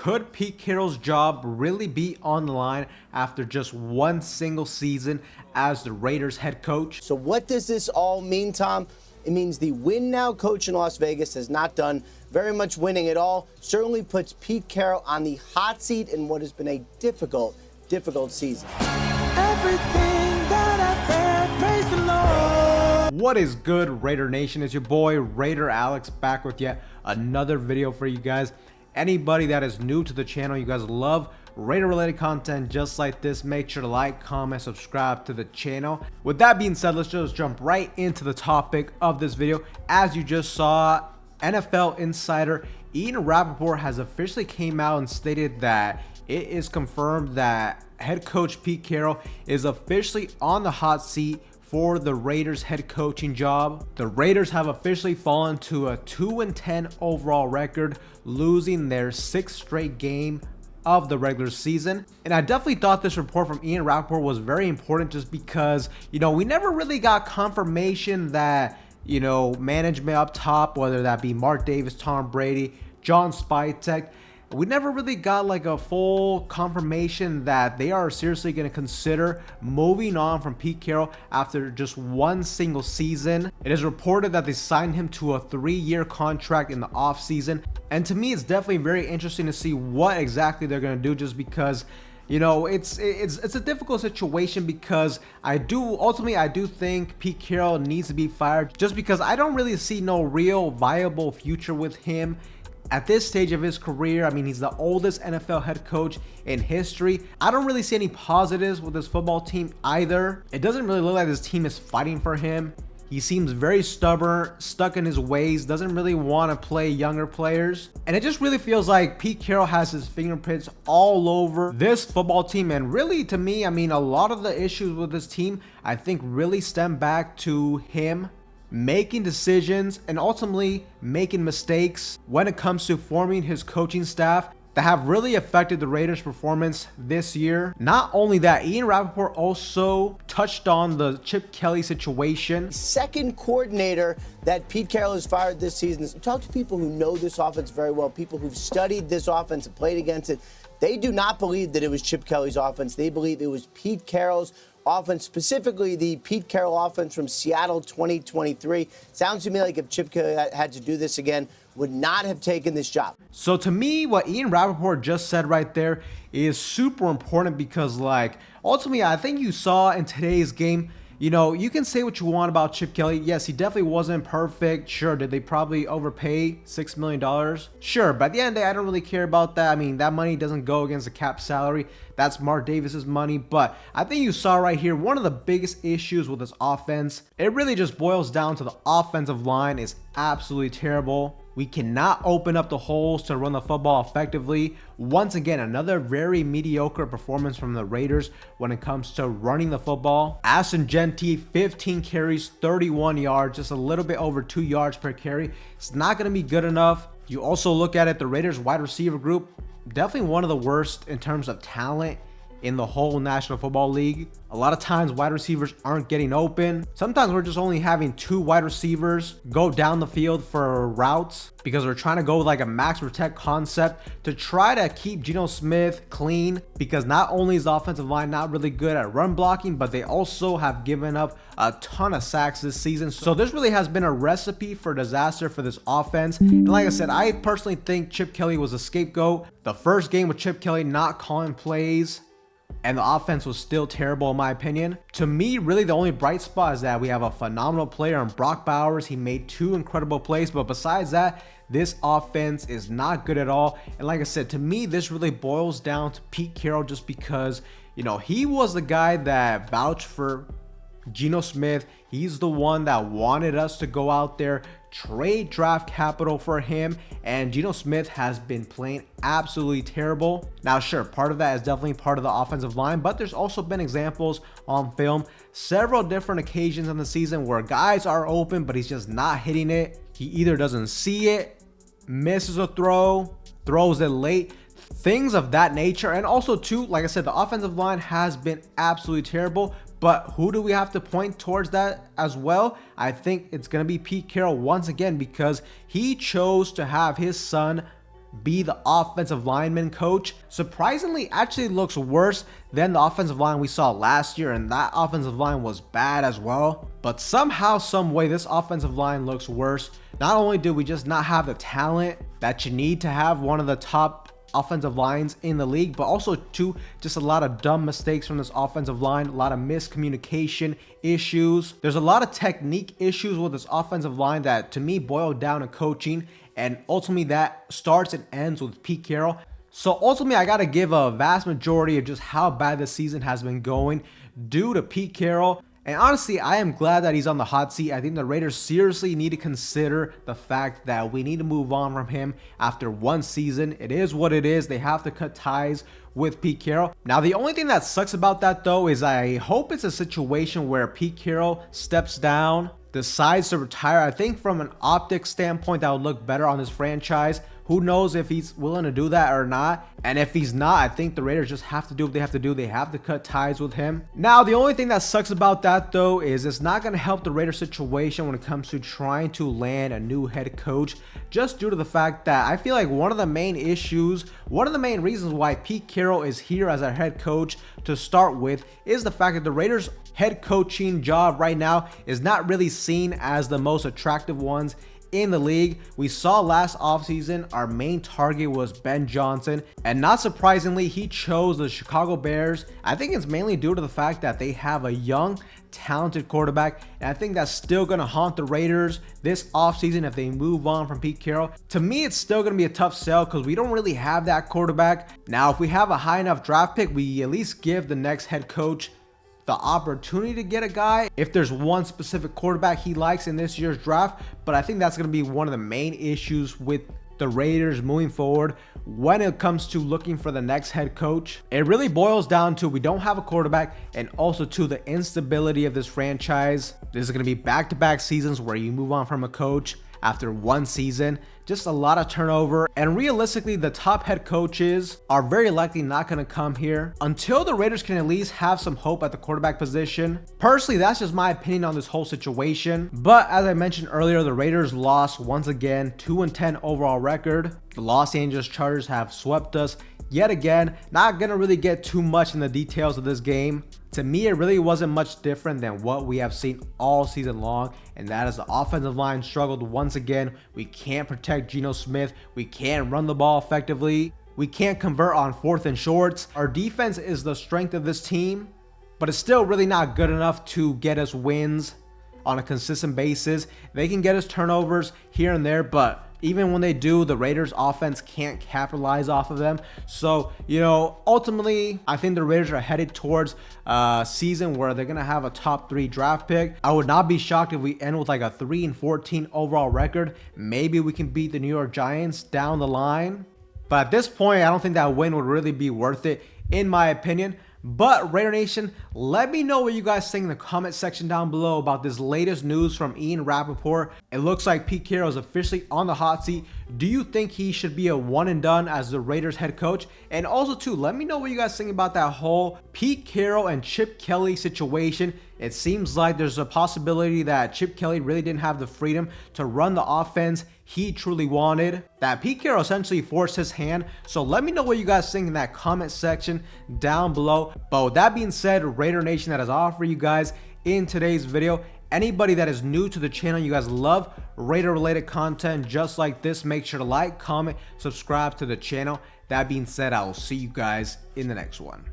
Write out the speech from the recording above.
Could Pete Carroll's job really be on the line after just one single season as the Raiders head coach? So what does this all mean, Tom? It means the win now coach in Las Vegas has not done very much winning at all. Certainly puts Pete Carroll on the hot seat in what has been a difficult season. Everything that I've had, praise the Lord. What is good, Raider Nation? It's your boy Raider Alex back with yet another video for you guys. Anybody that is new to the channel, you guys love Raider related content just like this, make sure to like, comment, subscribe to the channel. With that being said, let's just jump right into the topic of this video. As you just saw, NFL Insider Ian Rapoport has officially came out and stated that it is confirmed that head coach Pete Carroll is officially on the hot seat for the Raiders head coaching job. The Raiders have officially fallen to a 2-10 overall record, losing their 6th straight game of the regular season. And I definitely thought this report from Ian Rapoport was very important just because, we never really got confirmation that, management up top, whether that be Mark Davis, Tom Brady, John Spytek, we never really got like a full confirmation that they are seriously going to consider moving on from Pete Carroll after just one single season. It is reported that they signed him to a 3-year contract in the offseason. And to me, it's definitely very interesting to see what exactly they're going to do, just because it's a difficult situation, because I do think Pete Carroll needs to be fired, just because I don't really see no real viable future with him at this stage of his career. I mean, he's the oldest NFL head coach in history. I don't really see any positives with this football team either. It doesn't really look like this team is fighting for him. He seems very stubborn, stuck in his ways, doesn't really want to play younger players. And it just really feels like Pete Carroll has his fingerprints all over this football team. And really, to me, I mean, a lot of the issues with this team, I think, really stem back to him making decisions and ultimately making mistakes when it comes to forming his coaching staff that have really affected the Raiders' performance this year. Not only that, Ian Rapoport also touched on the Chip Kelly situation. Second coordinator that Pete Carroll has fired this season. Talk to people who know this offense very well, people who've studied this offense and played against it. They do not believe that it was Chip Kelly's offense. They believe it was Pete Carroll's offense, specifically the Pete Carroll offense from Seattle 2023. Sounds to me like if Chip Kelly had to do this again, would not have taken this job. So to me, what Ian Rapoport just said right there is super important, because ultimately, I think you saw in today's game, you can say what you want about Chip Kelly. Yes, he definitely wasn't perfect. Sure, did they probably overpay $6 million? Sure, but at the end of the day, I don't really care about that. I mean, that money doesn't go against the cap salary. That's Mark Davis's money. But I think you saw right here, one of the biggest issues with this offense, it really just boils down to the offensive line is absolutely terrible. We cannot open up the holes to run the football effectively. Once again, another very mediocre performance from the Raiders when it comes to running the football. Ashton Jeanty, 15 carries, 31 yards, just a little bit over 2 yards per carry. It's not going to be good enough. You also look at it, the Raiders wide receiver group, definitely one of the worst in terms of talent in the whole National Football League. A lot of times wide receivers aren't getting open. Sometimes we're just only having 2 wide receivers go down the field for routes because we're trying to go with like a max protect concept to try to keep Geno Smith clean, because not only is the offensive line not really good at run blocking, but they also have given up a ton of sacks this season. So this really has been a recipe for disaster for this offense. And like I said, I personally think Chip Kelly was a scapegoat. The first game with Chip Kelly not calling plays, and the offense was still terrible in my opinion. To me, really the only bright spot is that we have a phenomenal player in Brock Bowers. He made 2 incredible plays, but besides that, this offense is not good at all. And like I said, to me, this really boils down to Pete Carroll, just because, he was the guy that vouched for Geno Smith. He's the one that wanted us to go out there, trade draft capital for him, and Geno Smith has been playing absolutely terrible. Now sure, part of that is definitely part of the offensive line, but there's also been examples on film, several different occasions in the season where guys are open but he's just not hitting it. He either doesn't see it, misses a throw, throws it late, things of that nature. And also too, like I said, the offensive line has been absolutely terrible. But who do we have to point towards that as well? I think it's going to be Pete Carroll once again, because he chose to have his son be the offensive lineman coach. Surprisingly, actually looks worse than the offensive line we saw last year, and that offensive line was bad as well. But somehow, some way, this offensive line looks worse. Not only do we just not have the talent that you need to have one of the top offensive lines in the league, but also too, just a lot of dumb mistakes from this offensive line, a lot of miscommunication issues. There's a lot of technique issues with this offensive line that to me boil down to coaching, and ultimately that starts and ends with Pete Carroll. So ultimately I gotta give a vast majority of just how bad this season has been going due to Pete Carroll. And honestly, I am glad that he's on the hot seat. I think the Raiders seriously need to consider the fact that we need to move on from him after one season. It is what it is. They have to cut ties with Pete Carroll. Now, the only thing that sucks about that, though, is I hope it's a situation where Pete Carroll steps down, decides to retire. I think from an optics standpoint, that would look better on this franchise. Who knows if he's willing to do that or not? And if he's not, I think the Raiders just have to do what they have to do. They have to cut ties with him. Now, the only thing that sucks about that, though, is it's not going to help the Raiders situation when it comes to trying to land a new head coach, just due to the fact that I feel like one of the main issues, one of the main reasons why Pete Carroll is here as our head coach to start with is the fact that the Raiders head coaching job right now is not really seen as the most attractive ones in the league. We saw last offseason our main target was Ben Johnson, and not surprisingly, he chose the Chicago Bears. I think it's mainly due to the fact that they have a young, talented quarterback, and I think that's still going to haunt the Raiders this offseason if they move on from Pete Carroll. To me, it's still going to be a tough sell because we don't really have that quarterback. Now, if we have a high enough draft pick, we at least give the next head coach the opportunity to get a guy if there's one specific quarterback he likes in this year's draft. But I think that's going to be one of the main issues with the Raiders moving forward when it comes to looking for the next head coach. It really boils down to we don't have a quarterback, and also to the instability of this franchise. This is going to be back-to-back seasons where you move on from a coach after one season. Just a lot of turnover, and realistically the top head coaches are very likely not going to come here until the Raiders can at least have some hope at the quarterback position. Personally, that's just my opinion on this whole situation. But as I mentioned earlier, the Raiders lost once again, 2-10 overall record. The Los Angeles Chargers have swept us yet again. Not gonna really get too much in the details of this game. To me, it really wasn't much different than what we have seen all season long, and that is the offensive line struggled once again. We can't protect Geno Smith. We can't run the ball effectively. We can't convert on 4th and shorts. Our defense is the strength of this team, but it's still really not good enough to get us wins on a consistent basis. They can get us turnovers here and there, but even when they do, the Raiders offense can't capitalize off of them. So, ultimately, I think the Raiders are headed towards a season where they're going to have a top 3 draft pick. I would not be shocked if we end with like a 3-14 overall record. Maybe we can beat the New York Giants down the line. But at this point, I don't think that win would really be worth it, in my opinion. But Raider Nation, let me know what you guys think in the comment section down below about this latest news from Ian Rapoport. It looks like Pete Carroll is officially on the hot seat. Do you think he should be a one and done as the Raiders head coach? And also too, let me know what you guys think about that whole Pete Carroll and Chip Kelly situation. It seems like there's a possibility that Chip Kelly really didn't have the freedom to run the offense he truly wanted, that Pete Carroll essentially forced his hand. So let me know what you guys think in that comment section down below. But with that being said, Raider Nation, that is all for you guys in today's video. Anybody that is new to the channel, you guys love Raider related content just like this, make sure to like, comment, subscribe to the channel. That being said, I will see you guys in the next one.